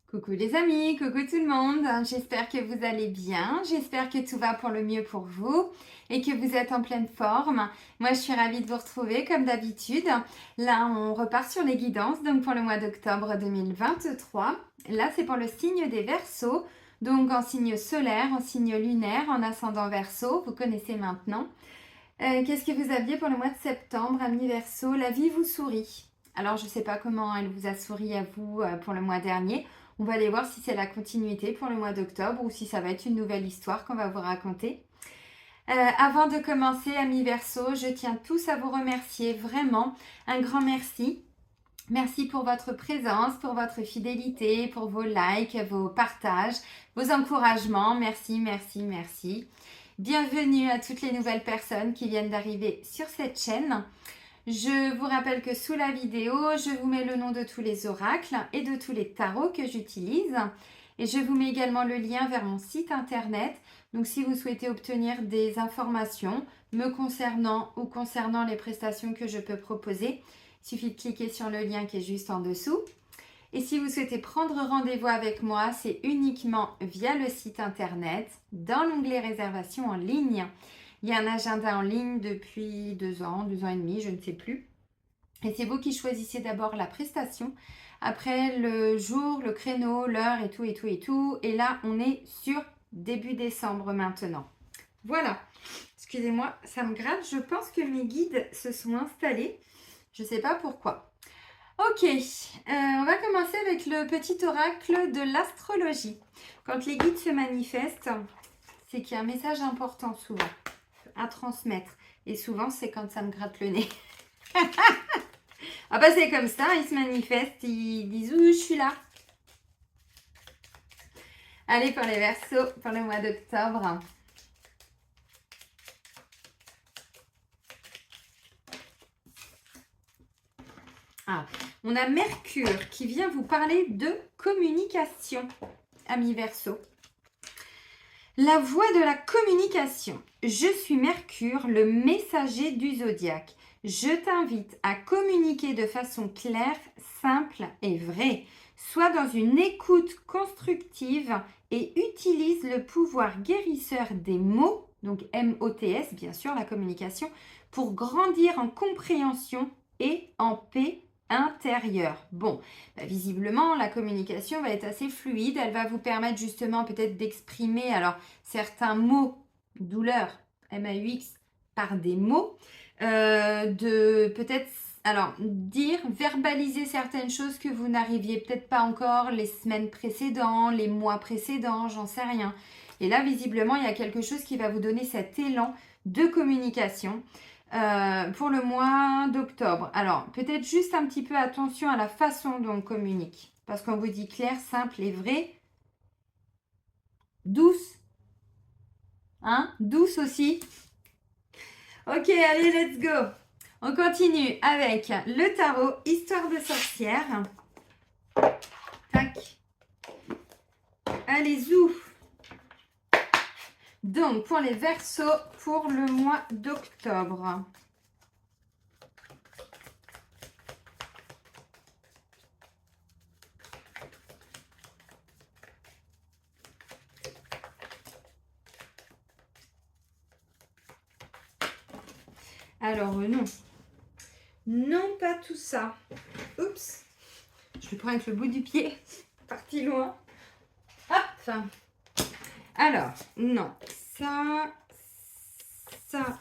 Coucou les amis, coucou tout le monde, j'espère que vous allez bien, j'espère que tout va pour le mieux pour vous et que vous êtes en pleine forme. Moi je suis ravie de vous retrouver comme d'habitude. Là on repart sur les guidances donc pour le mois d'octobre 2023. Là c'est pour le signe des Verseaux, donc en signe solaire, en signe lunaire, en ascendant Verseau, vous connaissez maintenant. Qu'est-ce que vous aviez pour le mois de septembre, amis Verseau? La vie vous sourit. Alors je ne sais pas comment elle vous a souri à vous pour le mois dernier. On va aller voir si c'est la continuité pour le mois d'octobre ou si ça va être une nouvelle histoire qu'on va vous raconter. Avant de commencer, amis Verseau, je tiens tous à vous remercier vraiment. Un grand merci. Merci pour votre présence, pour votre fidélité, pour vos likes, vos partages, vos encouragements. Merci, merci, merci. Bienvenue à toutes les nouvelles personnes qui viennent d'arriver sur cette chaîne. Je vous rappelle que sous la vidéo, je vous mets le nom de tous les oracles et de tous les tarots que j'utilise. Et je vous mets également le lien vers mon site internet. Donc si vous souhaitez obtenir des informations me concernant ou concernant les prestations que je peux proposer, il suffit de cliquer sur le lien qui est juste en dessous. Et si vous souhaitez prendre rendez-vous avec moi, c'est uniquement via le site internet, dans l'onglet réservation en ligne. Il y a un agenda en ligne depuis 2 ans et demi, je ne sais plus. Et c'est vous qui choisissez d'abord la prestation, après le jour, le créneau, l'heure et tout, et tout, et tout. Et là, on est sur début décembre maintenant. Voilà. Excusez-moi, ça me gratte. Je pense que mes guides se sont installés. Je ne sais pas pourquoi. Ok, on va commencer avec le petit oracle de l'astrologie. Quand les guides se manifestent, c'est qu'il y a un message important souvent à transmettre. Et souvent, c'est quand ça me gratte le nez. Ah bah c'est comme ça, ils se manifestent, ils disent « Ouh, je suis là ». Allez, pour les Verseaux, pour le mois d'octobre. Ah, on a Mercure qui vient vous parler de communication, amis Verseaux. La voie de la communication. Je suis Mercure, le messager du zodiaque. Je t'invite à communiquer de façon claire, simple et vraie. Sois dans une écoute constructive et utilise le pouvoir guérisseur des mots, donc MOTS, bien sûr, la communication, pour grandir en compréhension et en paix intérieure. Bon, visiblement, la communication va être assez fluide. Elle va vous permettre justement peut-être d'exprimer certains mots, douleur, MAUX, par des mots, de peut-être dire, verbaliser certaines choses que vous n'arriviez peut-être pas encore les semaines précédentes, les mois précédents, j'en sais rien. Et là, visiblement, il y a quelque chose qui va vous donner cet élan de communication pour le mois d'octobre. Alors, peut-être juste un petit peu attention à la façon dont on communique. Parce qu'on vous dit clair, simple et vrai. Douce. Hein? Douce aussi. Ok, allez, let's go. On continue avec le tarot Histoire de sorcière. Tac. Allez, zou. Donc, pour les Verseaux, pour le mois d'octobre. Alors, non. Non, pas tout ça. Oups. Je le prends avec le bout du pied. Parti loin. Hop. Alors, non. Ça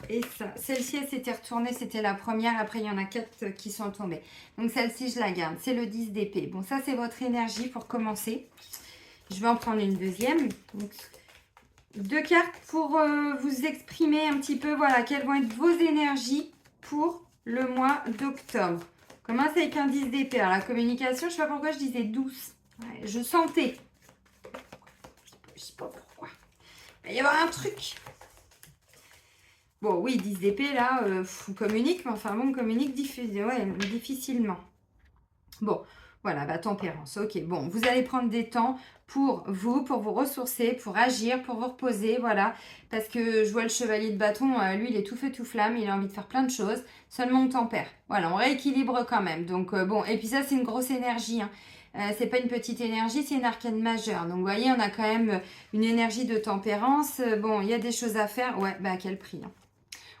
et ça. Celle-ci, elle s'était retournée. C'était la première. Après, il y en a 4 qui sont tombées. Donc, celle-ci, je la garde. C'est le 10 d'épée. Bon, ça, c'est votre énergie pour commencer. Je vais en prendre une deuxième. Donc, 2 cartes pour vous exprimer un petit peu, voilà, quelles vont être vos énergies pour le mois d'octobre. On commence avec un 10 d'épée. Alors, la communication, je ne sais pas pourquoi je disais douce. Ouais, je sentais. Je ne sais pas pourquoi. Il va y avoir un truc. Bon, oui, 10 d'épée, là, on communique, mais enfin, bon, on communique difficilement. Bon, voilà, tempérance. Ok, bon, vous allez prendre des temps pour vous ressourcer, pour agir, pour vous reposer, voilà. Parce que je vois le chevalier de bâton, lui, il est tout feu, tout flamme, il a envie de faire plein de choses. Seulement, on tempère. Voilà, on rééquilibre quand même. Donc, bon, et puis ça, c'est une grosse énergie, hein. C'est pas une petite énergie, c'est une arcane majeure. Donc, vous voyez, on a quand même une énergie de tempérance. Bon, il y a des choses à faire. Ouais, bah à quel prix, hein.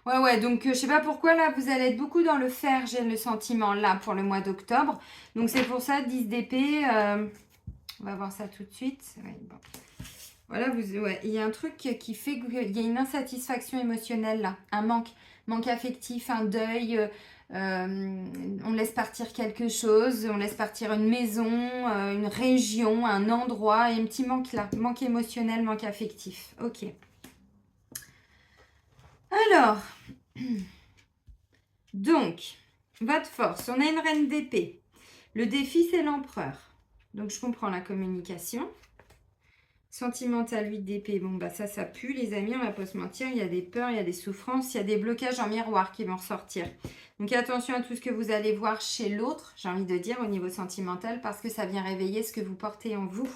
Ouais, donc je sais pas pourquoi là, vous allez être beaucoup dans le fer, j'ai le sentiment là pour le mois d'octobre. Donc c'est pour ça, 10 d'épée, on va voir ça tout de suite. Ouais, bon. Voilà, ouais, il y a un truc qui fait qu'il y a une insatisfaction émotionnelle là, un manque affectif, un deuil. On laisse partir quelque chose, on laisse partir une maison, une région, un endroit, et un petit manque là, manque émotionnel, manque affectif. Ok. Alors, donc, votre force, on a une reine d'épée. Le défi, c'est l'empereur. Donc, je comprends la communication. Sentimental 8 d'épée, bon bah ça pue les amis, on va pas se mentir, il y a des peurs, il y a des souffrances, il y a des blocages en miroir qui vont ressortir. Donc attention à tout ce que vous allez voir chez l'autre, j'ai envie de dire au niveau sentimental, parce que ça vient réveiller ce que vous portez en vous.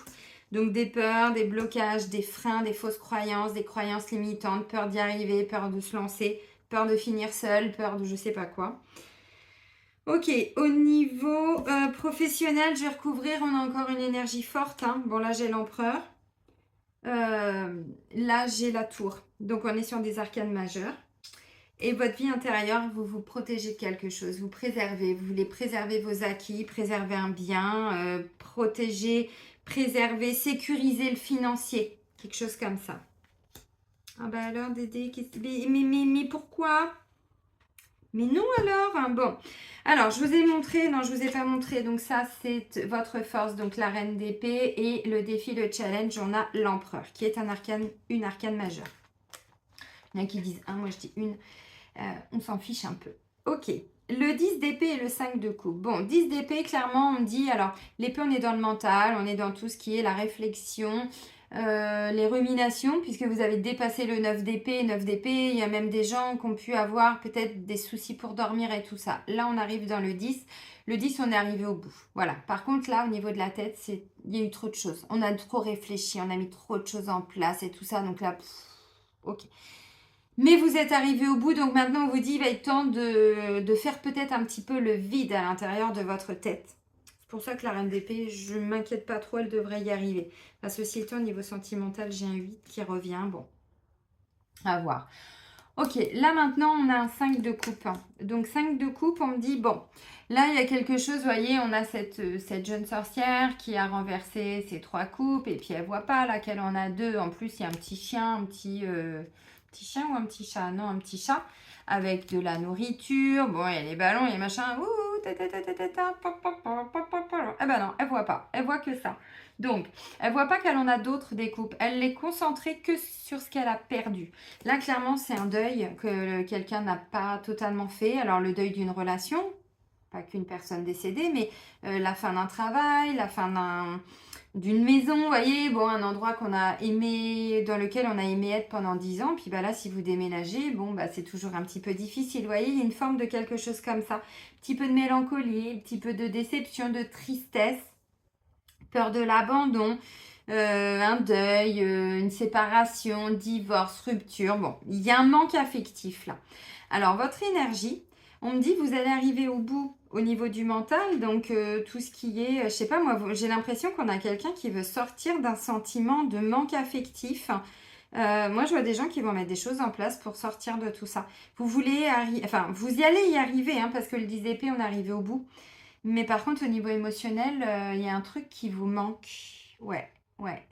Donc des peurs, des blocages, des freins, des fausses croyances, des croyances limitantes, peur d'y arriver, peur de se lancer, peur de finir seul, peur de je sais pas quoi. Ok, au niveau professionnel, je vais recouvrir, on a encore une énergie forte, hein. Bon là j'ai l'empereur. Là, j'ai la tour. Donc, on est sur des arcanes majeures. Et votre vie intérieure, vous vous protégez de quelque chose. Vous préservez. Vous voulez préserver vos acquis, préserver un bien, protéger, préserver, sécuriser le financier. Quelque chose comme ça. Ah bah alors, Dédé, mais pourquoi? Mais non alors, hein. Bon, alors je vous ai montré, non je vous ai pas montré, donc ça c'est votre force, donc la reine d'épée, et le défi, le challenge, on a l'empereur, qui est une arcane majeure. Il y en a qui disent un, moi je dis une, on s'en fiche un peu. Ok, le 10 d'épée et le 5 de coupe. Bon, 10 d'épée, clairement on dit, alors l'épée on est dans le mental, on est dans tout ce qui est la réflexion, les ruminations, puisque vous avez dépassé le 9 d'épée. 9 d'épée, il y a même des gens qui ont pu avoir peut-être des soucis pour dormir et tout ça. Là, on arrive dans le 10. Le 10, on est arrivé au bout. Voilà. Par contre, là, au niveau de la tête, il y a eu trop de choses. On a trop réfléchi, on a mis trop de choses en place et tout ça. Donc là, ok. Mais vous êtes arrivé au bout, donc maintenant, on vous dit, il va être temps de faire peut-être un petit peu le vide à l'intérieur de votre tête. C'est pour ça que la reine d'épée, je ne m'inquiète pas trop, elle devrait y arriver. Enfin, ceci étant, au niveau sentimental, j'ai un 8 qui revient. Bon, à voir. Ok, là maintenant, on a un 5 de coupe. Donc 5 de coupe, on me dit, bon, là, il y a quelque chose, vous voyez, on a cette jeune sorcière qui a renversé ses 3 coupes, et puis elle voit pas, là, qu'elle en a 2. En plus, il y a un petit chien, un petit chien ou un petit chat? Non, un petit chat, avec de la nourriture. Bon, il y a les ballons, il y a les machins. Eh ben non, elle voit pas. Elle voit que ça. Donc, elle voit pas qu'elle en a d'autres des coupes. Elle n'est concentrée que sur ce qu'elle a perdu. Là, clairement, c'est un deuil que quelqu'un n'a pas totalement fait. Alors, le deuil d'une relation, pas qu'une personne décédée, mais la fin d'un travail, la fin d'une maison, vous voyez, bon, un endroit qu'on a aimé, dans lequel on a aimé être pendant 10 ans. Puis bah là, si vous déménagez, bon, bah c'est toujours un petit peu difficile. Vous voyez, il y a une forme de quelque chose comme ça. Un petit peu de mélancolie, un petit peu de déception, de tristesse, peur de l'abandon, un deuil, une séparation, divorce, rupture. Bon, il y a un manque affectif là. Alors, votre énergie, on me dit vous allez arriver au bout au niveau du mental, donc tout ce qui est, je sais pas moi, j'ai l'impression qu'on a quelqu'un qui veut sortir d'un sentiment de manque affectif. Moi, je vois des gens qui vont mettre des choses en place pour sortir de tout ça. Vous voulez vous y allez y arriver, hein, parce que le 10 d'épée, on est arrivé au bout. Mais par contre, au niveau émotionnel, il y a un truc qui vous manque. Ouais.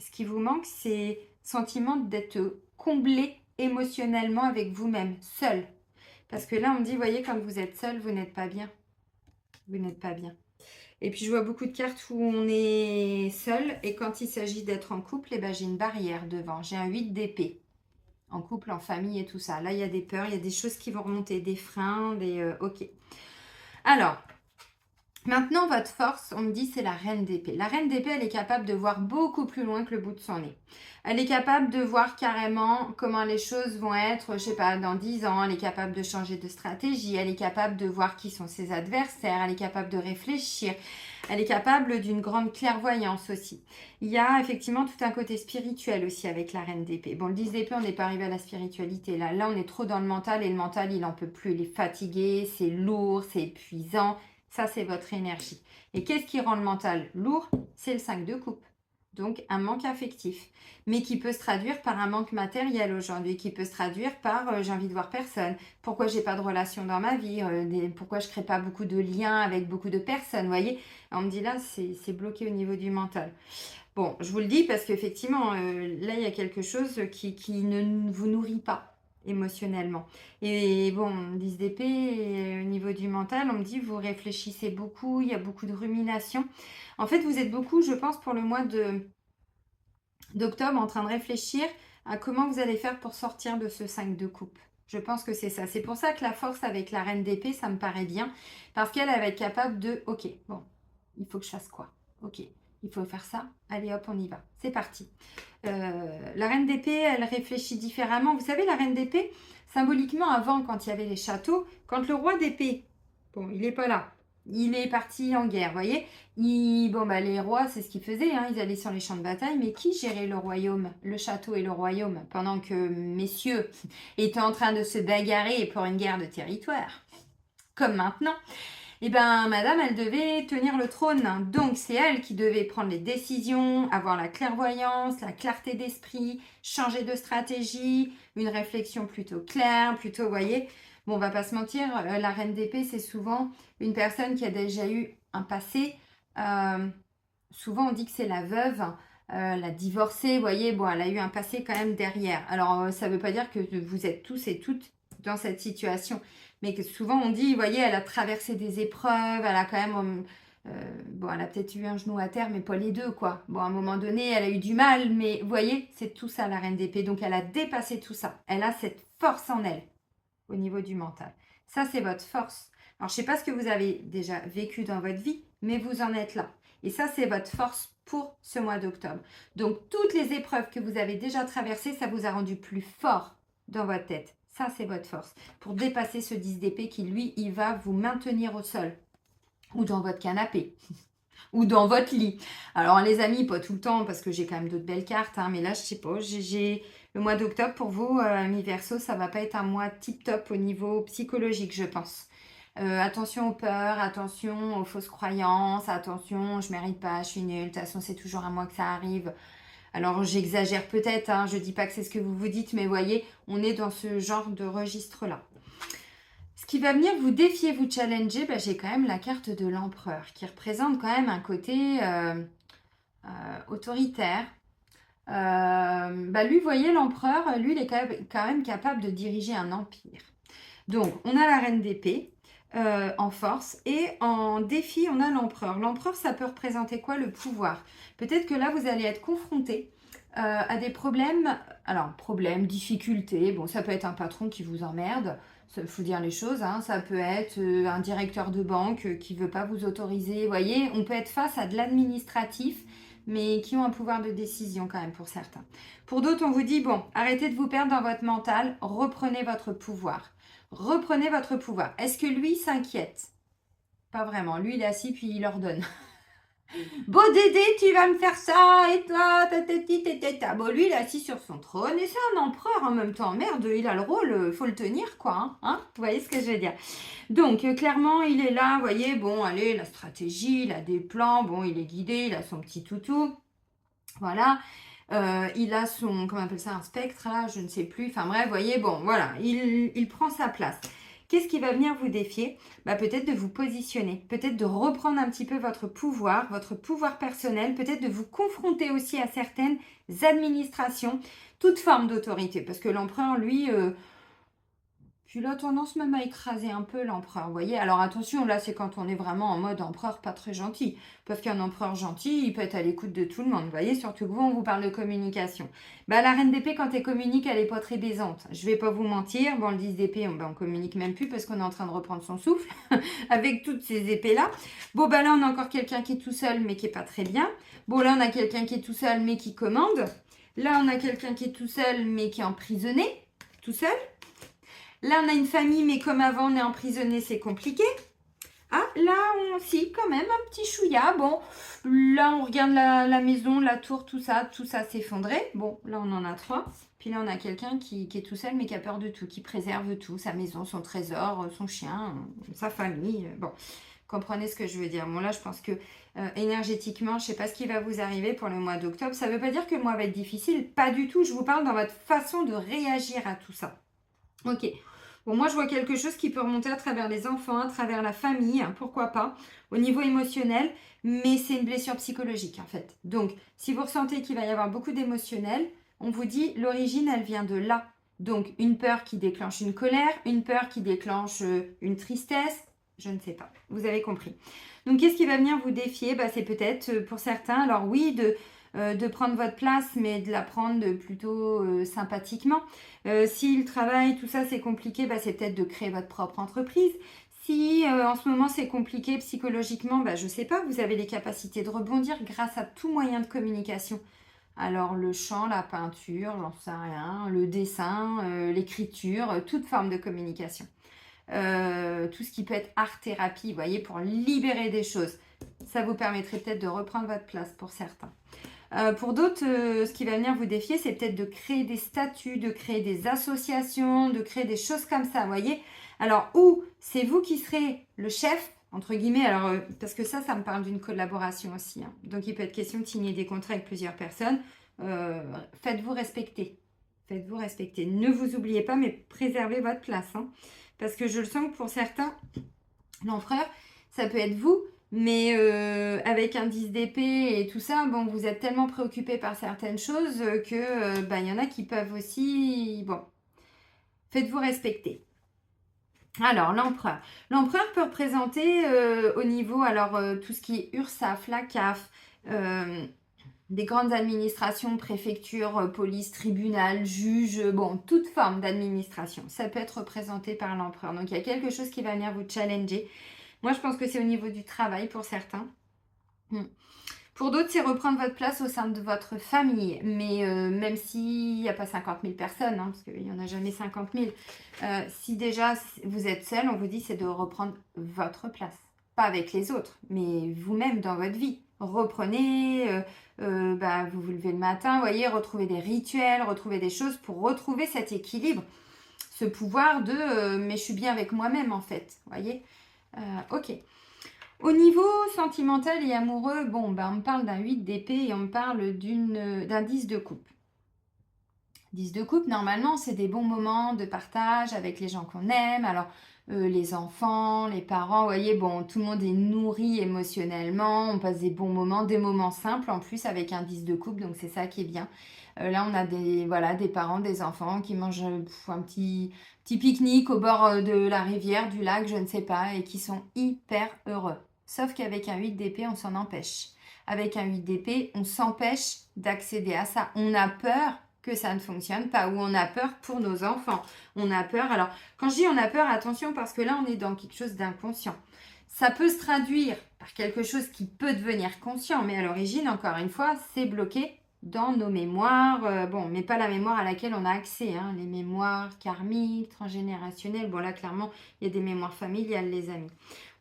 Ce qui vous manque, c'est le sentiment d'être comblé émotionnellement avec vous-même, seul. Parce que là, on me dit, voyez, quand vous êtes seul, vous n'êtes pas bien. Vous n'êtes pas bien. Et puis, je vois beaucoup de cartes où on est seul. Et quand il s'agit d'être en couple, eh ben, j'ai une barrière devant. J'ai un 8 d'épée. En couple, en famille et tout ça. Là, il y a des peurs, il y a des choses qui vont remonter, des freins, ok. Alors, maintenant, votre force, on me dit, c'est la reine d'épée. La reine d'épée, elle est capable de voir beaucoup plus loin que le bout de son nez. Elle est capable de voir carrément comment les choses vont être, je sais pas, dans 10 ans. Elle est capable de changer de stratégie. Elle est capable de voir qui sont ses adversaires. Elle est capable de réfléchir. Elle est capable d'une grande clairvoyance aussi. Il y a effectivement tout un côté spirituel aussi avec la reine d'épée. Bon, le 10 d'épée, on n'est pas arrivé à la spiritualité. Là, on est trop dans le mental et le mental, il n'en peut plus. Il est fatigué, c'est lourd, c'est épuisant. Ça, c'est votre énergie. Et qu'est-ce qui rend le mental lourd? C'est le 5 de coupe. Donc, un manque affectif, mais qui peut se traduire par un manque matériel aujourd'hui, qui peut se traduire par j'ai envie de voir personne, pourquoi j'ai pas de relation dans ma vie, pourquoi je crée pas beaucoup de liens avec beaucoup de personnes, vous voyez. On me dit là, c'est bloqué au niveau du mental. Bon, je vous le dis parce qu'effectivement, là, il y a quelque chose qui ne vous nourrit pas émotionnellement. Et bon, 10 d'épée, au niveau du mental, on me dit, vous réfléchissez beaucoup, il y a beaucoup de rumination. En fait, vous êtes beaucoup, je pense, pour le mois d'octobre, en train de réfléchir à comment vous allez faire pour sortir de ce 5 de coupe. Je pense que c'est ça. C'est pour ça que la force avec la reine d'épée, ça me paraît bien. Parce qu'elle va être capable de, ok, bon, il faut que je fasse quoi? Ok, il faut faire ça. Allez hop, on y va. C'est parti. La reine d'épée, elle réfléchit différemment. Vous savez, la reine d'épée, symboliquement, avant, quand il y avait les châteaux, quand le roi d'épée, bon, il n'est pas là. Il est parti en guerre, vous voyez. Bon, bah, les rois, c'est ce qu'ils faisaient, hein, ils allaient sur les champs de bataille, mais qui gérait le royaume, le château et le royaume, pendant que messieurs étaient en train de se bagarrer pour une guerre de territoire, comme maintenant? Eh bien, madame, elle devait tenir le trône. Donc, c'est elle qui devait prendre les décisions, avoir la clairvoyance, la clarté d'esprit, changer de stratégie, une réflexion plutôt claire, plutôt, vous voyez. Bon, on va pas se mentir, la reine d'épée, c'est souvent une personne qui a déjà eu un passé. Souvent, on dit que c'est la veuve, la divorcée, vous voyez. Bon, elle a eu un passé quand même derrière. Alors, ça ne veut pas dire que vous êtes tous et toutes dans cette situation. Mais que souvent on dit, vous voyez, elle a traversé des épreuves, elle a quand même, bon, elle a peut-être eu un genou à terre, mais pas les deux, quoi. Bon, à un moment donné, elle a eu du mal, mais vous voyez, c'est tout ça, la reine d'épée. Donc, elle a dépassé tout ça. Elle a cette force en elle, au niveau du mental. Ça, c'est votre force. Alors, je ne sais pas ce que vous avez déjà vécu dans votre vie, mais vous en êtes là. Et ça, c'est votre force pour ce mois d'octobre. Donc, toutes les épreuves que vous avez déjà traversées, ça vous a rendu plus fort dans votre tête. Ça, c'est votre force. Pour dépasser ce 10 d'épée qui, lui, il va vous maintenir au sol. Ou dans votre canapé. Ou dans votre lit. Alors, les amis, pas tout le temps, parce que j'ai quand même d'autres belles cartes. Hein, mais là, je sais pas, j'ai le mois d'octobre, pour vous, mi-verso, ça va pas être un mois tip-top au niveau psychologique, je pense. Attention aux peurs, attention aux fausses croyances, attention, je mérite pas, je suis nulle, de toute façon, c'est toujours à moi que ça arrive. Alors j'exagère peut-être, hein, je ne dis pas que c'est ce que vous vous dites, mais voyez, on est dans ce genre de registre-là. Ce qui va venir vous défier, vous challenger, bah, j'ai quand même la carte de l'empereur, qui représente quand même un côté autoritaire. Lui, vous voyez, l'empereur, lui, il est quand même capable de diriger un empire. Donc, on a la reine d'épée en force et en défi, on a l'empereur. L'empereur, ça peut représenter quoi? Le pouvoir. Peut-être que là, vous allez être confronté à des problèmes. Alors, problèmes, difficultés. Bon, ça peut être un patron qui vous emmerde. Il faut dire les choses. Hein. Ça peut être un directeur de banque qui ne veut pas vous autoriser. Vous voyez, on peut être face à de l'administratif, mais qui ont un pouvoir de décision quand même pour certains. Pour d'autres, on vous dit, bon, arrêtez de vous perdre dans votre mental, reprenez votre pouvoir. Reprenez votre pouvoir. Est-ce que lui s'inquiète? Pas vraiment. Lui, il est assis puis il ordonne. Beau Dédé, tu vas me faire ça, et toi, ta. Bon, lui, il est assis sur son trône, et c'est un empereur en même temps. Merde, il a le rôle, faut le tenir, quoi. Hein, vous voyez ce que je veux dire? Donc, clairement, il est là, vous voyez, bon, allez, la stratégie, il a des plans, bon, il est guidé, il a son petit toutou. Voilà. Il a son, comment on appelle ça, un spectre, là, je ne sais plus. Enfin bref, vous voyez, bon, voilà, il prend sa place. Qu'est-ce qui va venir vous défier? Peut-être de vous positionner, peut-être de reprendre un petit peu votre pouvoir personnel, peut-être de vous confronter aussi à certaines administrations, toute forme d'autorité. Parce que l'empereur, lui, puis il a tendance même à écraser un peu l'empereur, vous voyez. Alors attention, là, c'est quand on est vraiment en mode empereur pas très gentil. Parce qu'un empereur gentil, il peut être à l'écoute de tout le monde, vous voyez. Surtout que vous, on vous parle de communication. La reine d'épée, quand elle communique, elle n'est pas très baisante. Je vais pas vous mentir. Bon, le 10 d'épée, on communique même plus parce qu'on est en train de reprendre son souffle avec toutes ces épées-là. Bon, là, on a encore quelqu'un qui est tout seul, mais qui est pas très bien. Bon, là, on a quelqu'un qui est tout seul, mais qui commande. Là, on a quelqu'un qui est tout seul, mais qui est emprisonné, tout seul. Là, on a une famille, mais comme avant, on est emprisonné, c'est compliqué. Ah, là, si, quand même, un petit chouïa. Bon, là, on regarde la maison, la tour, tout ça s'effondrait. Bon, là, on en a 3. Puis là, on a quelqu'un qui est tout seul, mais qui a peur de tout, qui préserve tout. Sa maison, son trésor, son chien, sa famille. Bon, Comprenez ce que je veux dire. Bon là, je pense que énergétiquement, je ne sais pas ce qui va vous arriver pour le mois d'octobre. Ça ne veut pas dire que le mois va être difficile, pas du tout. Je vous parle dans votre façon de réagir à tout ça. Ok. Bon, moi, je vois quelque chose qui peut remonter à travers les enfants, à travers la famille, hein, pourquoi pas, au niveau émotionnel, mais c'est une blessure psychologique, en fait. Donc, si vous ressentez qu'il va y avoir beaucoup d'émotionnel, on vous dit, l'origine, elle vient de là. Donc, une peur qui déclenche une colère, une peur qui déclenche une tristesse, je ne sais pas. Vous avez compris. Donc, qu'est-ce qui va venir vous défier? C'est peut-être, pour certains, alors oui, de prendre votre place, mais de la prendre plutôt sympathiquement. Si le travail, tout ça, c'est compliqué, c'est peut-être de créer votre propre entreprise. Si en ce moment c'est compliqué psychologiquement, je ne sais pas, vous avez les capacités de rebondir grâce à tout moyen de communication. Alors le chant, la peinture, j'en sais rien, le dessin, l'écriture, toute forme de communication. Tout ce qui peut être art-thérapie, vous voyez, pour libérer des choses. Ça vous permettrait peut-être de reprendre votre place pour certains. Pour d'autres, ce qui va venir vous défier, c'est peut-être de créer des statuts, de créer des associations, de créer des choses comme ça, vous voyez. Alors, ou c'est vous qui serez le chef, entre guillemets, alors, parce que ça me parle d'une collaboration aussi. Hein. Donc, il peut être question de signer des contrats avec plusieurs personnes. Faites-vous respecter. Faites-vous respecter. Ne vous oubliez pas, mais préservez votre place. Hein. Parce que je le sens que pour certains, l'empereur, ça peut être vous. Mais avec un 10 d'épée et tout ça, bon, vous êtes tellement préoccupé par certaines choses que y en a qui peuvent aussi... Bon, faites-vous respecter. Alors, l'empereur. L'empereur peut représenter au niveau, alors, tout ce qui est URSAF, la CAF, des grandes administrations, préfecture, police, tribunal, juge, bon, toute forme d'administration. Ça peut être représenté par l'empereur. Donc, il y a quelque chose qui va venir vous challenger. Moi, je pense que c'est au niveau du travail pour certains. Pour d'autres, c'est reprendre votre place au sein de votre famille. Mais même s'il n'y a pas 50 000 personnes, hein, parce qu'il n'y en a jamais 50 000, si déjà vous êtes seul, on vous dit c'est de reprendre votre place. Pas avec les autres, mais vous-même dans votre vie. Reprenez, vous vous levez le matin, vous voyez, retrouvez des rituels, retrouvez des choses pour retrouver cet équilibre. Ce pouvoir de mais je suis bien avec moi-même en fait, vous voyez. Ok. Au niveau sentimental et amoureux, on me parle d'un 8 d'épée et on me parle d'un 10 de coupe. 10 de coupe, normalement, c'est des bons moments de partage avec les gens qu'on aime. Alors, les enfants, les parents, vous voyez, tout le monde est nourri émotionnellement. On passe des bons moments, des moments simples en plus avec un 10 de coupe, donc c'est ça qui est bien. Là, on a des parents, des enfants qui mangent un petit pique-nique au bord de la rivière, du lac, je ne sais pas, et qui sont hyper heureux. Sauf qu'avec un 8 d'épée, on s'en empêche. Avec un 8 d'épée, on s'empêche d'accéder à ça. On a peur que ça ne fonctionne pas, ou on a peur pour nos enfants. On a peur. Alors, quand je dis on a peur, attention, parce que là, on est dans quelque chose d'inconscient. Ça peut se traduire par quelque chose qui peut devenir conscient, mais à l'origine, encore une fois, c'est bloqué dans nos mémoires, mais pas la mémoire à laquelle on a accès, hein, les mémoires karmiques, transgénérationnelles. Bon, là, clairement, il y a des mémoires familiales, les amis.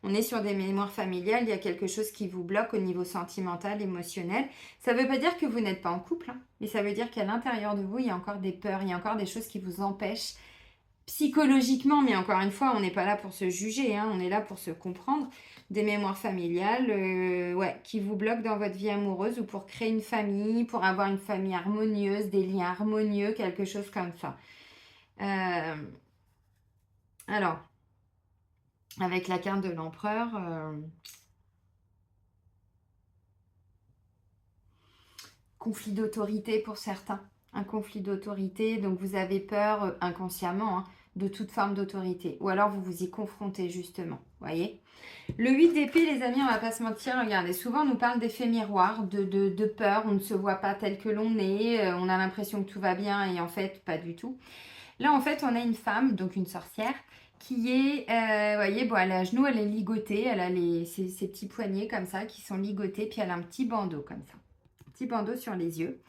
On est sur des mémoires familiales, il y a quelque chose qui vous bloque au niveau sentimental, émotionnel. Ça ne veut pas dire que vous n'êtes pas en couple, hein, mais ça veut dire qu'à l'intérieur de vous, il y a encore des peurs, il y a encore des choses qui vous empêchent psychologiquement, mais encore une fois, on n'est pas là pour se juger, hein, on est là pour se comprendre. Des mémoires familiales qui vous bloquent dans votre vie amoureuse ou pour créer une famille, pour avoir une famille harmonieuse, des liens harmonieux, quelque chose comme ça. Alors, avec la carte de l'empereur, conflit d'autorité pour certains. Un conflit d'autorité, donc vous avez peur inconsciemment de toute forme d'autorité. Ou alors vous vous y confrontez justement, voyez. Le 8 d'épée, les amis, on va pas se mentir, regardez, souvent on nous parle d'effet miroir, de peur, on ne se voit pas tel que l'on est, on a l'impression que tout va bien et en fait, pas du tout. Là, en fait, on a une femme, donc une sorcière, qui est, voyez, elle est à genoux, elle est ligotée, elle a ses petits poignets comme ça qui sont ligotés, puis elle a un petit bandeau comme ça, un petit bandeau sur les yeux.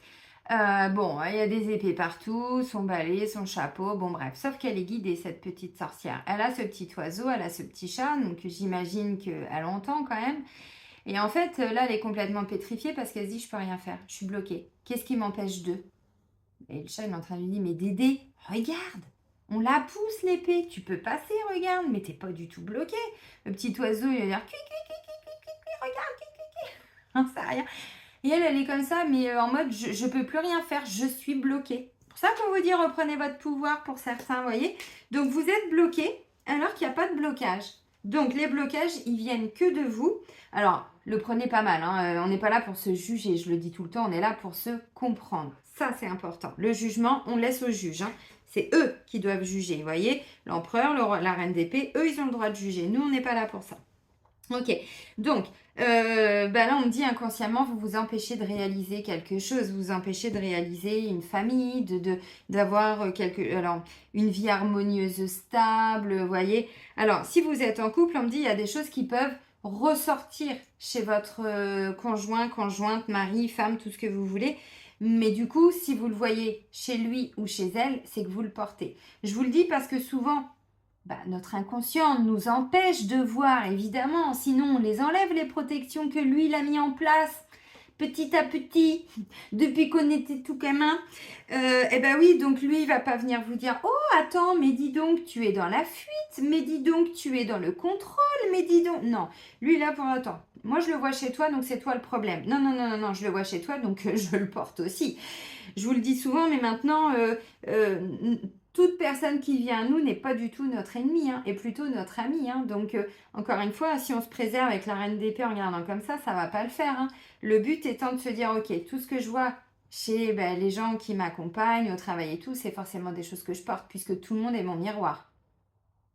Il y a des épées partout, son balai, son chapeau, bref. Sauf qu'elle est guidée, cette petite sorcière. Elle a ce petit oiseau, elle a ce petit chat, donc j'imagine qu'elle entend quand même. Et en fait, là, elle est complètement pétrifiée parce qu'elle se dit, je peux rien faire, je suis bloquée. Qu'est-ce qui m'empêche de... Et le chat, il est en train de lui dire, mais Dédé, regarde, On la pousse l'épée, tu peux passer, regarde, mais t'es pas du tout bloqué. Le petit oiseau, il va dire, regarde, j'en sais rien. Et elle est comme ça, mais en mode, je peux plus rien faire, je suis bloquée. C'est pour ça qu'on vous dit, reprenez votre pouvoir pour certains, vous voyez. Donc, vous êtes bloqué alors qu'il n'y a pas de blocage. Donc, les blocages, ils viennent que de vous. Alors, le prenez pas mal, hein. On n'est pas là pour se juger, je le dis tout le temps, on est là pour se comprendre. Ça, c'est important. Le jugement, on laisse aux juges, hein. C'est eux qui doivent juger, vous voyez. L'empereur, la reine d'épée, eux, ils ont le droit de juger. Nous, on n'est pas là pour ça. Ok, donc là on me dit inconsciemment vous vous empêchez de réaliser quelque chose, vous vous empêchez de réaliser une famille, d'avoir alors une vie harmonieuse, stable, vous voyez. Alors si vous êtes en couple, on me dit il y a des choses qui peuvent ressortir chez votre conjoint, conjointe, mari, femme, tout ce que vous voulez. Mais du coup, si vous le voyez chez lui ou chez elle, c'est que vous le portez. Je vous le dis parce que souvent, notre inconscient nous empêche de voir, évidemment. Sinon, on les enlève, les protections que lui, il a mis en place, petit à petit, depuis qu'on était tout gamin. Oui, donc lui, il va pas venir vous dire « Oh, attends, mais dis donc, tu es dans la fuite. Mais dis donc, tu es dans le contrôle. Mais dis donc... » Non, lui, là, pour attends. Moi, je le vois chez toi, donc c'est toi le problème. Non, non, non, non, non, je le vois chez toi, donc je le porte aussi. Je vous le dis souvent, mais maintenant... toute personne qui vient à nous n'est pas du tout notre ennemi, hein, et plutôt notre ami. Hein. Donc, encore une fois, si on se préserve avec la reine d'épée en regardant comme ça ne va pas le faire. Hein. Le but étant de se dire, ok, tout ce que je vois chez les gens qui m'accompagnent au travail et tout, c'est forcément des choses que je porte, puisque tout le monde est mon miroir.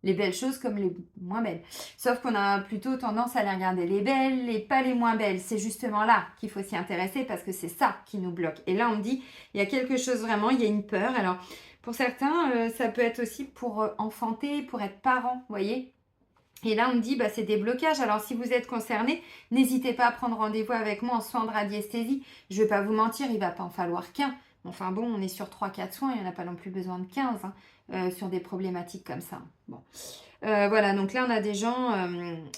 Les belles choses comme les moins belles. Sauf qu'on a plutôt tendance à les regarder les belles et pas les moins belles. C'est justement là qu'il faut s'y intéresser parce que c'est ça qui nous bloque. Et là, on me dit, il y a quelque chose vraiment, il y a une peur. Alors, pour certains, ça peut être aussi pour enfanter, pour être parent, vous voyez. Et là, on me dit, c'est des blocages. Alors, si vous êtes concerné, n'hésitez pas à prendre rendez-vous avec moi en soins de radiesthésie. Je ne vais pas vous mentir, il ne va pas en falloir qu'un. Enfin bon, on est sur 3-4 soins, il n'y en a pas non plus besoin de 15 sur des problématiques comme ça. Bon. Voilà, donc là on a des gens...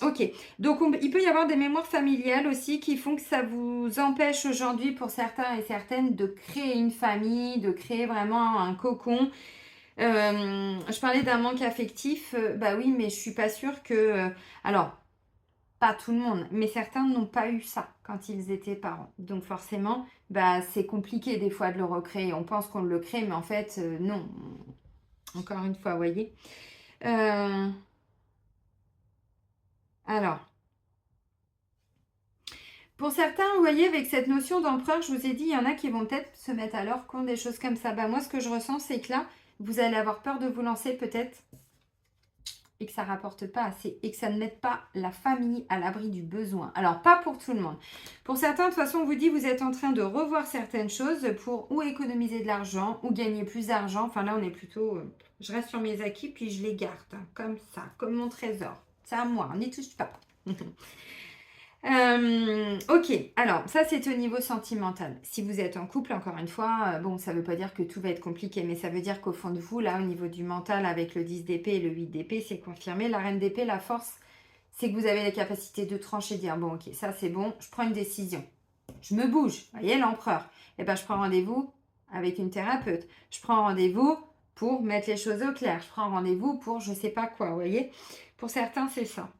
ok, donc il peut y avoir des mémoires familiales aussi qui font que ça vous empêche aujourd'hui pour certains et certaines de créer une famille, de créer vraiment un cocon. Je parlais d'un manque affectif, oui, mais je suis pas sûre que... alors, pas tout le monde, mais certains n'ont pas eu ça quand ils étaient parents. Donc forcément, c'est compliqué des fois de le recréer. On pense qu'on le crée, mais en fait, non. Encore une fois, vous voyez. Alors, pour certains, vous voyez, avec cette notion d'empereur, je vous ai dit, il y en a qui vont peut-être se mettre à leur compte des choses comme ça. Moi, ce que je ressens, c'est que là, vous allez avoir peur de vous lancer peut-être et que ça rapporte pas assez et que ça ne mette pas la famille à l'abri du besoin. Alors, pas pour tout le monde. Pour certains, de toute façon, on vous dit, vous êtes en train de revoir certaines choses pour ou économiser de l'argent ou gagner plus d'argent. Enfin, là, on est plutôt... je reste sur mes acquis, puis je les garde, hein, comme ça, comme mon trésor. C'est à moi, on n'y touche pas. Ok, alors ça c'est au niveau sentimental. Si vous êtes en couple, encore une fois, ça ne veut pas dire que tout va être compliqué, mais ça veut dire qu'au fond de vous, là, au niveau du mental, avec le 10 d'épée et le 8 d'épée, c'est confirmé. La reine d'épée, la force, c'est que vous avez la capacité de trancher et dire, bon, ok, ça c'est bon, je prends une décision. Je me bouge, vous voyez, l'empereur. Et je prends rendez-vous avec une thérapeute. Je prends rendez-vous pour mettre les choses au clair. Je prends rendez-vous pour je sais pas quoi, vous voyez. Pour certains, c'est ça.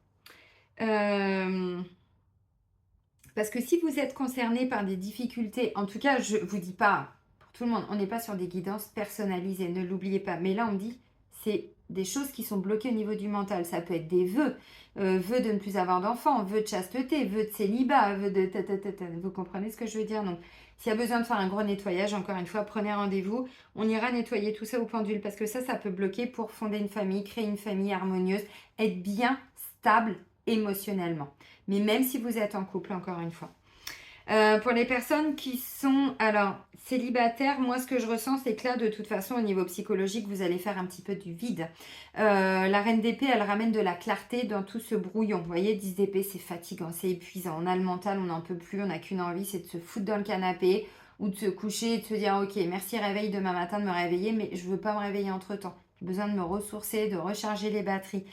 Parce que si vous êtes concerné par des difficultés, en tout cas, je ne vous dis pas pour tout le monde, on n'est pas sur des guidances personnalisées, ne l'oubliez pas. Mais là, on me dit, c'est des choses qui sont bloquées au niveau du mental. Ça peut être des vœux, vœux de ne plus avoir d'enfants, vœux de chasteté, vœux de célibat, vœux de... Vous comprenez ce que je veux dire? Donc, s'il y a besoin de faire un gros nettoyage, encore une fois, prenez rendez-vous. On ira nettoyer tout ça au pendule parce que ça peut bloquer pour fonder une famille, créer une famille harmonieuse, être bien stable émotionnellement. Mais même si vous êtes en couple, encore une fois. Pour les personnes qui sont célibataires, moi ce que je ressens c'est que là de toute façon au niveau psychologique vous allez faire un petit peu du vide. La reine d'épée elle ramène de la clarté dans tout ce brouillon. Vous voyez 10 d'épée c'est fatigant, c'est épuisant. On a le mental, on n'en peut plus, on n'a qu'une envie c'est de se foutre dans le canapé ou de se coucher et de se dire ok merci réveil demain matin de me réveiller mais je ne veux pas me réveiller entre temps. J'ai besoin de me ressourcer, de recharger les batteries.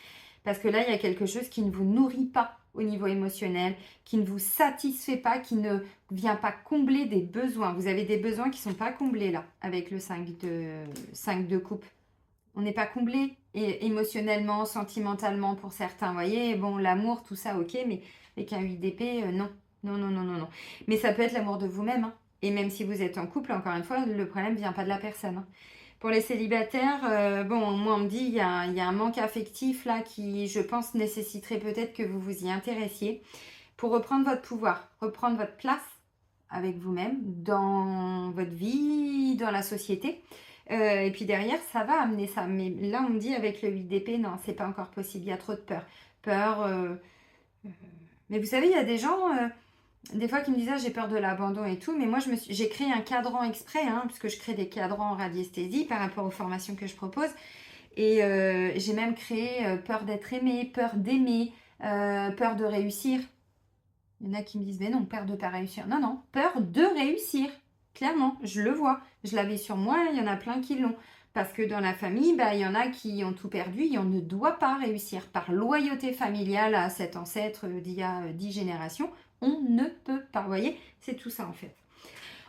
Parce que là il y a quelque chose qui ne vous nourrit pas au niveau émotionnel, qui ne vous satisfait pas, qui ne vient pas combler des besoins. Vous avez des besoins qui ne sont pas comblés là, avec le 5 de coupe. on n'est pas comblé et émotionnellement, sentimentalement pour certains. Vous voyez, bon, l'amour, tout ça, ok, mais avec un 8 d'épée, non. Non, non, non, non, non. Mais ça peut être l'amour de vous-même, hein. Et même si vous êtes en couple, encore une fois, le problème ne vient pas de la personne, hein. Pour les célibataires, bon, moi, on me dit, il y a un manque affectif là qui, je pense, nécessiterait peut-être que vous vous y intéressiez pour reprendre votre pouvoir, reprendre votre place avec vous-même dans votre vie, dans la société. Et puis derrière, ça va amener ça. Mais là, on me dit avec le 8 d'épée, non, c'est pas encore possible, il y a trop de peur. Peur. Mais vous savez, il y a des gens, des fois, qui me disent ah, j'ai peur de l'abandon et tout. Mais moi, j'ai créé un cadran exprès, hein, puisque je crée des cadrans en radiesthésie par rapport aux formations que je propose. Et j'ai même créé peur d'être aimé, peur d'aimer, peur de réussir. Il y en a qui me disent, mais non, peur de ne pas réussir. Non, non, peur de réussir. Clairement, je le vois. Je l'avais sur moi, il y en a plein qui l'ont. Parce que dans la famille, bah, il y en a qui ont tout perdu et on ne doit pas réussir. Par loyauté familiale à cet ancêtre d'il y a 10 générations, on ne peut pas. Vous voyez, c'est tout ça en fait.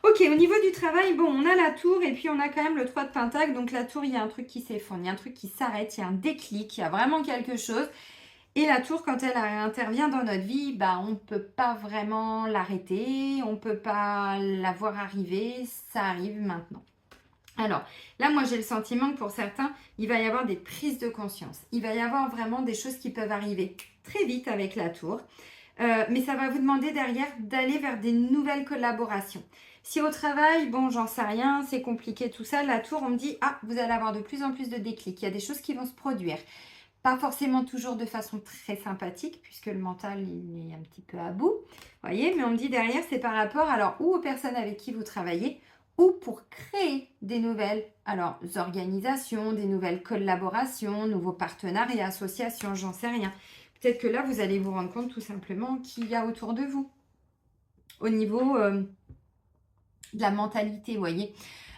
Ok, au niveau du travail, bon, on a la tour et puis on a quand même le 3 de pentacle. Donc la tour, il y a un truc qui s'effondre, il y a un truc qui s'arrête, il y a un déclic, il y a vraiment quelque chose. Et la tour, quand elle intervient dans notre vie, bah, on ne peut pas vraiment l'arrêter, on ne peut pas la voir arriver, ça arrive maintenant. Alors, là, moi, j'ai le sentiment que pour certains, il va y avoir des prises de conscience. Il va y avoir vraiment des choses qui peuvent arriver très vite avec la tour. Mais ça va vous demander derrière d'aller vers des nouvelles collaborations. Si au travail, bon, j'en sais rien, c'est compliqué tout ça, la tour, on me dit, ah, vous allez avoir de plus en plus de déclics, il y a des choses qui vont se produire. Pas forcément toujours de façon très sympathique, puisque le mental, il est un petit peu à bout, voyez, mais on me dit derrière, c'est par rapport, alors, ou aux personnes avec qui vous travaillez, ou pour créer des nouvelles, alors, organisations, des nouvelles collaborations, nouveaux partenariats, associations, j'en sais rien. Peut-être que là, vous allez vous rendre compte tout simplement qu'il y a autour de vous, au niveau de la mentalité, vous voyez.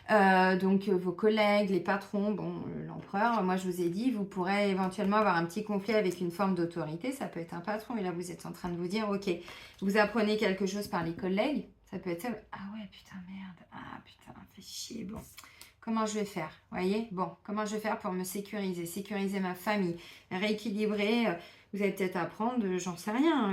Donc vos collègues, les patrons, bon, l'empereur, moi je vous ai dit, vous pourrez éventuellement avoir un petit conflit avec une forme d'autorité, ça peut être un patron, et là vous êtes en train de vous dire, ok, vous apprenez quelque chose par les collègues, ça peut être ça, ah ouais, putain, merde, ah putain, fait chier, bon, comment je vais faire, voyez, bon, comment je vais faire pour me sécuriser ma famille, rééquilibrer, vous allez peut-être apprendre, j'en sais rien,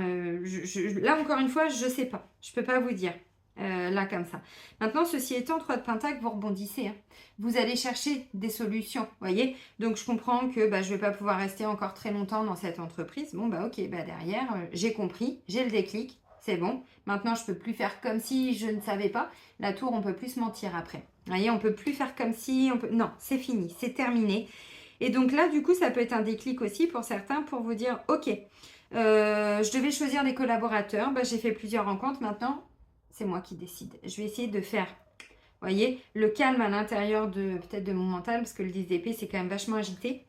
là encore une fois, je sais pas, je peux pas vous dire. Là comme ça. Maintenant, ceci étant, 3 de pentacle, vous rebondissez, hein. Vous allez chercher des solutions, voyez. Donc, je comprends que je ne vais pas pouvoir rester encore très longtemps dans cette entreprise. Bon, ok, derrière, j'ai compris, j'ai le déclic, c'est bon. Maintenant, je ne peux plus faire comme si je ne savais pas. La tour, on ne peut plus se mentir après. Vous voyez, on ne peut plus faire comme si... Non, c'est fini, c'est terminé. Et donc là, du coup, ça peut être un déclic aussi pour certains pour vous dire, ok, je devais choisir des collaborateurs. J'ai fait plusieurs rencontres maintenant. C'est moi qui décide. Je vais essayer de faire, vous voyez, le calme à l'intérieur de peut-être de mon mental, parce que le 10 d'épée, c'est quand même vachement agité.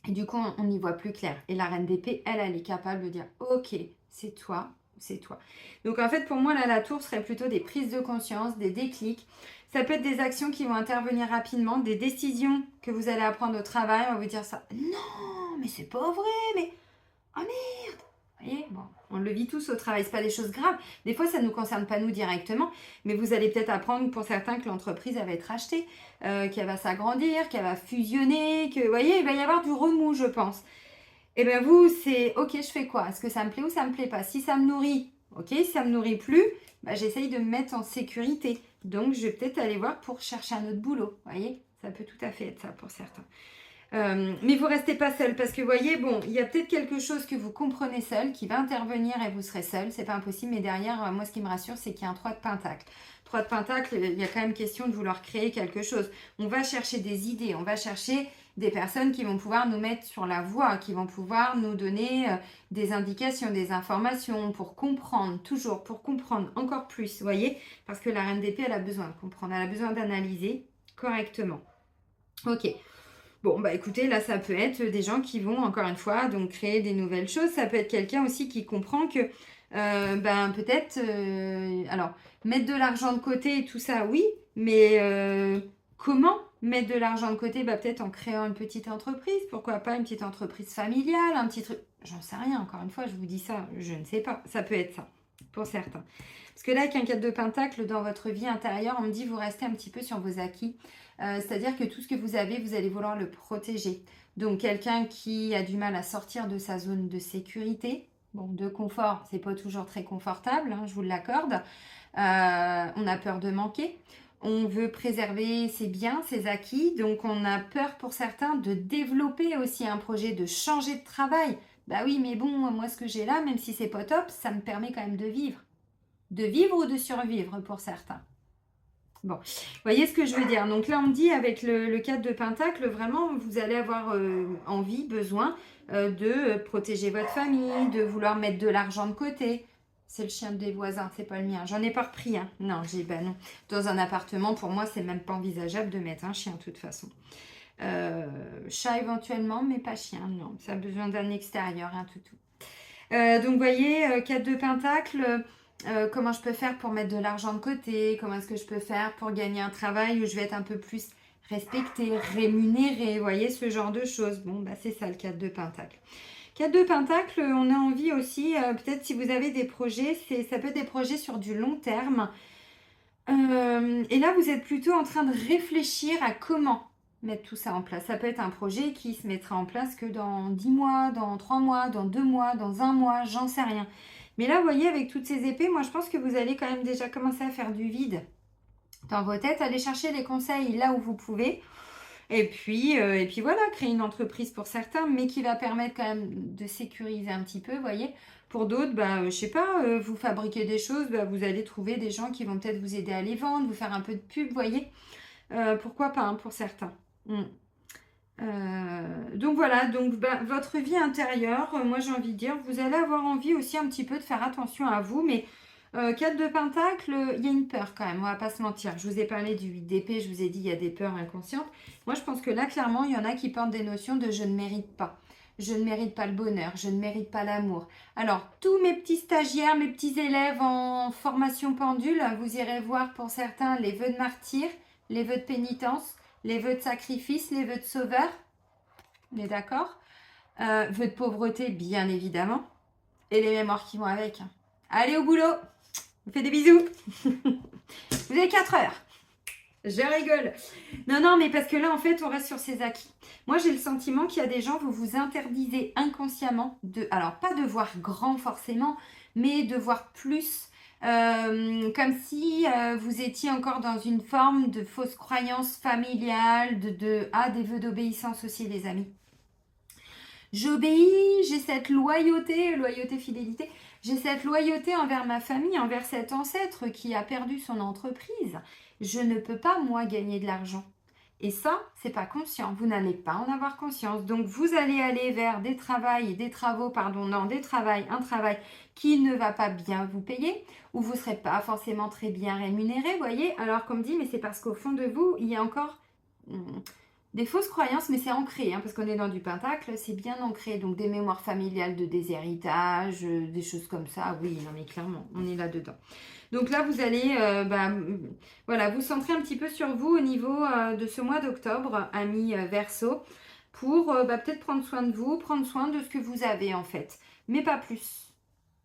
Et du coup, on y voit plus clair. Et la reine d'épée, elle est capable de dire, ok, c'est toi, c'est toi. Donc en fait, pour moi, là, la tour serait plutôt des prises de conscience, des déclics. Ça peut être des actions qui vont intervenir rapidement, des décisions que vous allez apprendre au travail. On va vous dire ça. Non, mais c'est pas vrai, mais... Oh merde! Vous voyez, bon, on le vit tous au travail, c'est pas des choses graves. Des fois, ça ne nous concerne pas nous directement, mais vous allez peut-être apprendre pour certains que l'entreprise va être rachetée, qu'elle va s'agrandir, qu'elle va fusionner, que, vous voyez, il va y avoir du remous, je pense. Et bien vous, c'est, ok, je fais quoi? Est-ce que ça me plaît ou ça me plaît pas? Si ça me nourrit, ok, si ça me nourrit plus, j'essaye de me mettre en sécurité. Donc, je vais peut-être aller voir pour chercher un autre boulot, vous voyez? Ça peut tout à fait être ça pour certains. Mais vous restez pas seul parce que vous voyez, bon, il y a peut-être quelque chose que vous comprenez seul qui va intervenir et vous serez seul, c'est pas impossible, mais derrière, moi ce qui me rassure, c'est qu'il y a un 3 de pentacle. 3 de pentacle, il y a quand même question de vouloir créer quelque chose. On va chercher des idées, on va chercher des personnes qui vont pouvoir nous mettre sur la voie, qui vont pouvoir nous donner des indications, des informations pour comprendre, toujours pour comprendre encore plus, vous voyez, parce que la reine d'épée, elle a besoin de comprendre, elle a besoin d'analyser correctement. Ok. Bon, écoutez, là, ça peut être des gens qui vont, encore une fois, donc créer des nouvelles choses. Ça peut être quelqu'un aussi qui comprend que, peut-être, alors, mettre de l'argent de côté et tout ça, oui, mais comment mettre de l'argent de côté? Peut-être en créant une petite entreprise, pourquoi pas une petite entreprise familiale, un petit truc, j'en sais rien, encore une fois, je vous dis ça, je ne sais pas, ça peut être ça, pour certains. Parce que là, avec un 4 de pentacle, dans votre vie intérieure, on me dit vous restez un petit peu sur vos acquis. C'est-à-dire que tout ce que vous avez, vous allez vouloir le protéger. Donc, quelqu'un qui a du mal à sortir de sa zone de sécurité, bon, de confort, c'est pas toujours très confortable, hein, je vous l'accorde. On a peur de manquer. On veut préserver ses biens, ses acquis. Donc, on a peur pour certains de développer aussi un projet, de changer de travail. Bah oui, mais bon, moi, ce que j'ai là, même si c'est pas top, ça me permet quand même de vivre. De vivre ou de survivre pour certains. Bon, vous voyez ce que je veux dire. Donc là, on me dit avec le 4 de pentacle, vraiment, vous allez avoir envie, besoin de protéger votre famille, de vouloir mettre de l'argent de côté. C'est le chien des voisins, c'est pas le mien. J'en ai pas repris, hein. Non, non. Dans un appartement, pour moi, c'est même pas envisageable de mettre un chien, de toute façon. Chat éventuellement, mais pas chien, non. Ça a besoin d'un extérieur, un toutou. Donc, vous voyez, 4 de pentacle... comment je peux faire pour mettre de l'argent de côté, comment est-ce que je peux faire pour gagner un travail où je vais être un peu plus respectée, rémunérée, vous voyez, ce genre de choses. Bon, bah c'est ça le 4 de pentacle. 4 de pentacle, on a envie aussi, peut-être si vous avez des projets, ça peut être des projets sur du long terme. Et là, vous êtes plutôt en train de réfléchir à comment mettre tout ça en place. Ça peut être un projet qui se mettra en place que dans 10 mois, dans 3 mois, dans 2 mois, dans 1 mois, j'en sais rien. Mais là, vous voyez, avec toutes ces épées, moi, je pense que vous allez quand même déjà commencer à faire du vide dans vos têtes. Allez chercher les conseils là où vous pouvez. Et puis voilà, créer une entreprise pour certains, mais qui va permettre quand même de sécuriser un petit peu, vous voyez. Pour d'autres, bah, je sais pas, vous fabriquez des choses, bah, vous allez trouver des gens qui vont peut-être vous aider à les vendre, vous faire un peu de pub, vous voyez. Pourquoi pas, hein, pour certains. Donc voilà, donc bah, votre vie intérieure, moi j'ai envie de dire, vous allez avoir envie aussi un petit peu de faire attention à vous, mais 4 de pentacle, il y a une peur quand même, on va pas se mentir. Je vous ai parlé du 8 d'épée, je vous ai dit il y a des peurs inconscientes. Moi je pense que là clairement il y en a qui portent des notions de je ne mérite pas. Je ne mérite pas le bonheur, je ne mérite pas l'amour. Alors tous mes petits stagiaires, mes petits élèves en formation pendule, vous irez voir pour certains les vœux de martyr, les vœux de pénitence, les vœux de sacrifice, les vœux de sauveur. On est d'accord? Vœux de pauvreté, bien évidemment. Et les mémoires qui vont avec. Allez au boulot. Je vous fais des bisous. Vous avez 4 heures. Je rigole. Non, mais parce que là, en fait, on reste sur ses acquis. Moi, j'ai le sentiment qu'il y a des gens, vous vous interdisez inconsciemment de... Alors, pas de voir grand forcément, mais de voir plus... comme si vous étiez encore dans une forme de fausse croyance familiale, des vœux d'obéissance aussi, les amis. J'obéis, j'ai cette loyauté, fidélité, j'ai cette loyauté envers ma famille, envers cet ancêtre qui a perdu son entreprise. Je ne peux pas, moi, gagner de l'argent. Et ça, c'est pas conscient. Vous n'allez pas en avoir conscience. Donc, vous allez aller vers un travail qui ne va pas bien vous payer, où vous ne serez pas forcément très bien rémunéré, voyez. Alors, comme dit, mais c'est parce qu'au fond de vous, il y a encore des fausses croyances, mais c'est ancré, hein, parce qu'on est dans du pentacle, c'est bien ancré. Donc, des mémoires familiales de déshéritage, des choses comme ça. Oui, non, mais clairement, on est là-dedans. Donc là, vous allez voilà, vous centrer un petit peu sur vous au niveau de ce mois d'octobre, amis Verseau, pour peut-être prendre soin de vous, prendre soin de ce que vous avez en fait. Mais pas plus.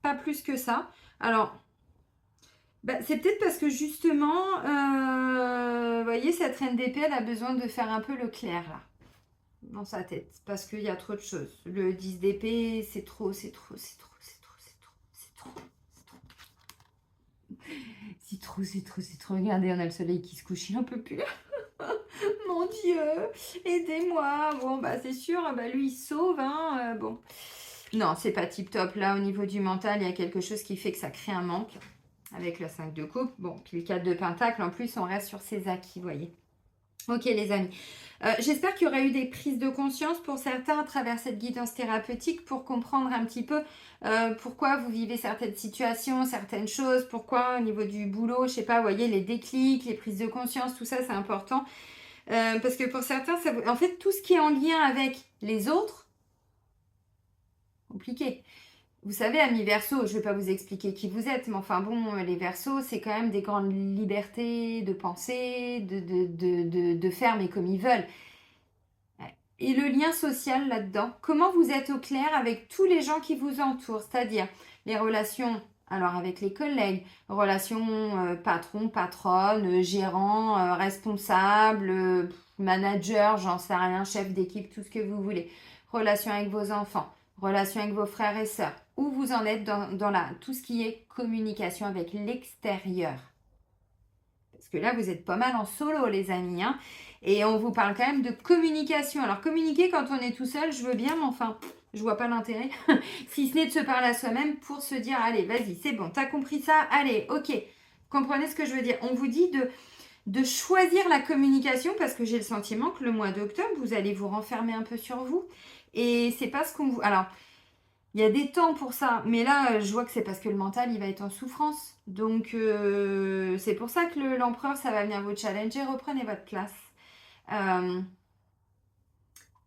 Pas plus que ça. Alors, c'est peut-être parce que justement, vous voyez, cette reine d'épée, elle a besoin de faire un peu le clair là, dans sa tête. Parce qu'il y a trop de choses. Le 10 d'épée, c'est trop. C'est trop. Regardez, on a le soleil qui se couche, il n'en peut plus. Mon Dieu, aidez-moi. Bon, c'est sûr, lui, il sauve. Hein, bon. Non, c'est pas tip top. Là, au niveau du mental, il y a quelque chose qui fait que ça crée un manque. Avec le 5 de coupe. Bon, puis le 4 de pentacle. En plus, on reste sur ses acquis, vous voyez. Ok, les amis. J'espère qu'il y aura eu des prises de conscience pour certains à travers cette guidance thérapeutique pour comprendre un petit peu pourquoi vous vivez certaines situations, certaines choses, pourquoi au niveau du boulot, je sais pas, vous voyez, les déclics, les prises de conscience, tout ça, c'est important. Parce que pour certains, en fait, tout ce qui est en lien avec les autres, compliqué. Vous savez, amis Verseau, je ne vais pas vous expliquer qui vous êtes, mais enfin bon, les Verseaux, c'est quand même des grandes libertés de penser, de faire, mais comme ils veulent. Et le lien social là-dedans, comment vous êtes au clair avec tous les gens qui vous entourent, c'est-à-dire les relations Alors avec les collègues, relations patron, patronne, gérant, responsable, manager, j'en sais rien, chef d'équipe, tout ce que vous voulez. Relations avec vos enfants, relations avec vos frères et sœurs. Où vous en êtes dans tout ce qui est communication avec l'extérieur. Parce que là, vous êtes pas mal en solo, les amis. Hein, et on vous parle quand même de communication. Alors, communiquer quand on est tout seul, je veux bien, mais enfin, je vois pas l'intérêt. Si ce n'est de se parler à soi-même pour se dire, allez, vas-y, c'est bon, t'as compris ça, allez, ok. Comprenez ce que je veux dire. On vous dit de choisir la communication parce que j'ai le sentiment que le mois d'octobre, vous allez vous renfermer un peu sur vous. Et c'est pas ce qu'on vous... Alors, il y a des temps pour ça, mais là, je vois que c'est parce que le mental, il va être en souffrance. Donc, c'est pour ça que l'empereur, ça va venir vous challenger. Reprenez votre place. Euh,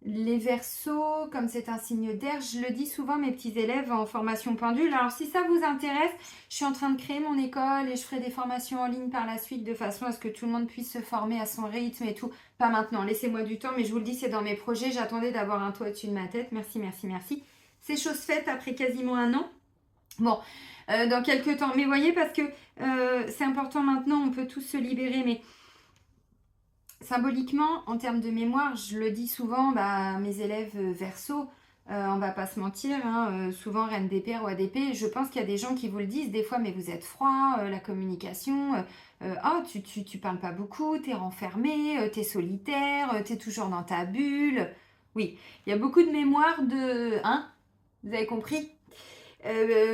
les Verseaux, comme c'est un signe d'air, je le dis souvent à mes petits élèves en formation pendule. Alors, si ça vous intéresse, je suis en train de créer mon école et je ferai des formations en ligne par la suite de façon à ce que tout le monde puisse se former à son rythme et tout. Pas maintenant, laissez-moi du temps, mais je vous le dis, c'est dans mes projets. J'attendais d'avoir un toit au-dessus de ma tête. Merci, merci, merci. C'est chose faite après quasiment un an. Bon, dans quelques temps. Mais voyez, parce que c'est important maintenant, on peut tous se libérer, mais symboliquement, en termes de mémoire, je le dis souvent, mes élèves Verseau, on va pas se mentir, hein, souvent reine d'épée, roi d'épée, je pense qu'il y a des gens qui vous le disent des fois, mais vous êtes froid, la communication, oh, tu parles pas beaucoup, t'es renfermé, t'es solitaire, t'es toujours dans ta bulle. Oui, il y a beaucoup de mémoire de... Hein, vous avez compris?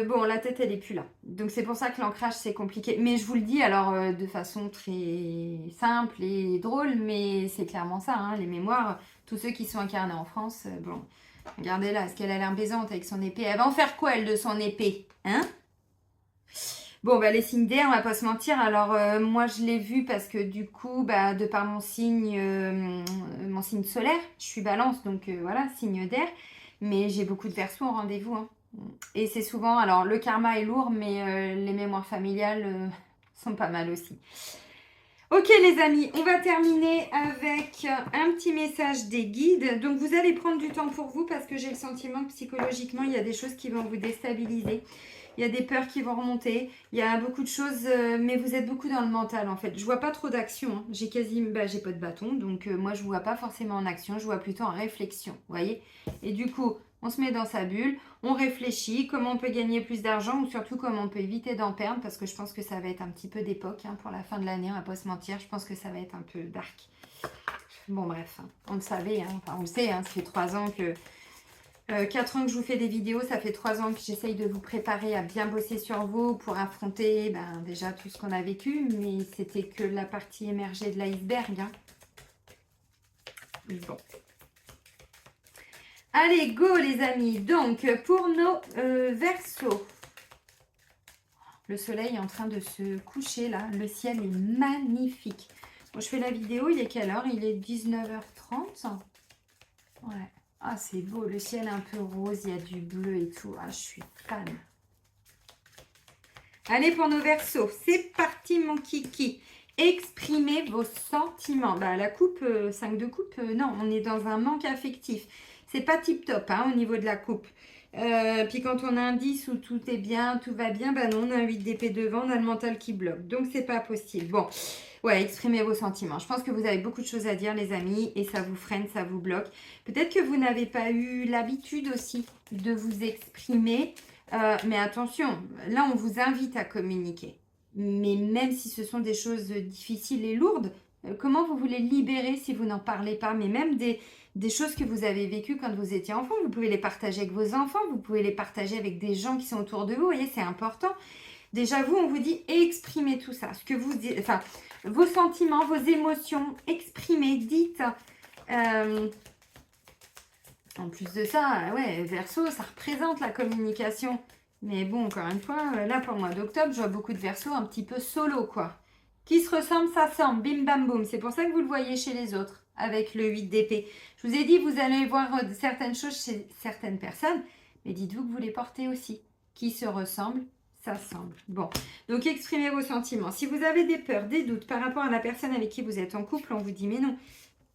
Bon, la tête, elle est plus là. Donc, c'est pour ça que l'ancrage, c'est compliqué. Mais je vous le dis, alors, de façon très simple et drôle, mais c'est clairement ça, hein, les mémoires. Tous ceux qui sont incarnés en France, bon, regardez là, est-ce qu'elle a l'air baisante avec son épée? Elle va en faire quoi, elle, de son épée? Hein? Bon, les signes d'air, on va pas se mentir. Alors, moi, je l'ai vu parce que du coup, de par mon signe solaire, je suis balance, donc voilà, signe d'air. Mais j'ai beaucoup de Verseaux en rendez-vous, hein. Et c'est souvent, alors le karma est lourd, mais les mémoires familiales sont pas mal aussi. Ok les amis, on va terminer avec un petit message des guides. Donc vous allez prendre du temps pour vous parce que j'ai le sentiment que psychologiquement, il y a des choses qui vont vous déstabiliser. Il y a des peurs qui vont remonter. Il y a beaucoup de choses, mais vous êtes beaucoup dans le mental en fait. Je vois pas trop d'action. Hein. J'ai j'ai pas de bâton, donc moi je vois pas forcément en action. Je vois plutôt en réflexion, vous voyez. Et du coup, on se met dans sa bulle, on réfléchit comment on peut gagner plus d'argent ou surtout comment on peut éviter d'en perdre parce que je pense que ça va être un petit peu d'époque hein, pour la fin de l'année, on va pas se mentir. Je pense que ça va être un peu dark. Bon bref, hein, on le savait, hein, enfin on le sait, hein, ça fait 3 ans que 4 ans que je vous fais des vidéos, ça fait 3 ans que j'essaye de vous préparer à bien bosser sur vous pour affronter déjà tout ce qu'on a vécu, mais c'était que la partie émergée de l'iceberg. Hein. Bon. Allez, go les amis. Donc, pour nos Verseaux, le soleil est en train de se coucher là. Le ciel est magnifique. Bon, je fais la vidéo, il est quelle heure? Il est 19h30. Ouais. Ah, c'est beau, le ciel est un peu rose, il y a du bleu et tout. Ah, je suis fan. Allez, pour nos Verseaux, c'est parti mon kiki. Exprimez vos sentiments. La coupe, 5 de coupe, non, on est dans un manque affectif. C'est pas tip top hein, au niveau de la coupe. Puis quand on a un 10 où tout est bien, tout va bien, non, on a un 8 d'épée devant, on a le mental qui bloque. Donc, c'est pas possible. Bon, ouais, exprimez vos sentiments. Je pense que vous avez beaucoup de choses à dire, les amis, et ça vous freine, ça vous bloque. Peut-être que vous n'avez pas eu l'habitude aussi de vous exprimer. Mais attention, là, on vous invite à communiquer. Mais même si ce sont des choses difficiles et lourdes, comment vous voulez libérer si vous n'en parlez pas? Mais même des choses que vous avez vécues quand vous étiez enfant, vous pouvez les partager avec vos enfants, vous pouvez les partager avec des gens qui sont autour de vous. Vous voyez, c'est important. Déjà, vous, on vous dit exprimez tout ça. Ce que vous dites, enfin, vos sentiments, vos émotions, exprimez, dites. En plus de ça, ouais, Verseau, ça représente la communication. Mais bon, encore une fois, là, pour le mois d'octobre, je vois beaucoup de Verseau un petit peu solo, quoi. Qui se ressemble, ça semble. Bim, bam, boum. C'est pour ça que vous le voyez chez les autres, avec le 8 d'épée. Je vous ai dit, vous allez voir certaines choses chez certaines personnes, mais dites-vous que vous les portez aussi. Qui se ressemble, ça semble. Bon, donc exprimez vos sentiments. Si vous avez des peurs, des doutes par rapport à la personne avec qui vous êtes en couple, on vous dit, mais non.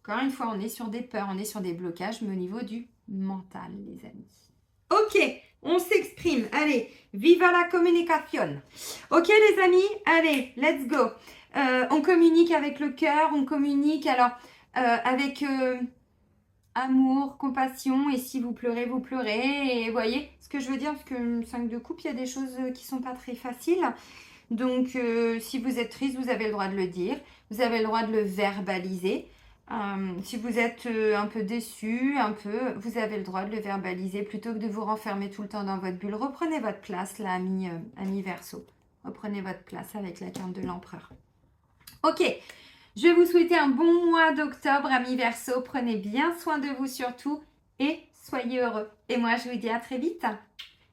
Encore une fois, on est sur des peurs, on est sur des blocages, mais au niveau du mental, les amis. Ok, On s'exprime. Allez, viva la communication. Ok les amis, allez, let's go. On communique avec le cœur, on communique alors avec amour, compassion. Et si vous pleurez, vous pleurez. Et vous voyez ce que je veux dire, parce que 5 de coupe, il y a des choses qui sont pas très faciles. Donc, si vous êtes triste, vous avez le droit de le dire. Vous avez le droit de le verbaliser. Si vous êtes un peu déçu, vous avez le droit de le verbaliser plutôt que de vous renfermer tout le temps dans votre bulle. Reprenez votre place, là, ami Verseau. Reprenez votre place avec la carte de l'empereur. Ok, je vais vous souhaiter un bon mois d'octobre, amis Verseau. Prenez bien soin de vous surtout et soyez heureux. Et moi, je vous dis à très vite.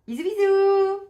Bisous, bisous!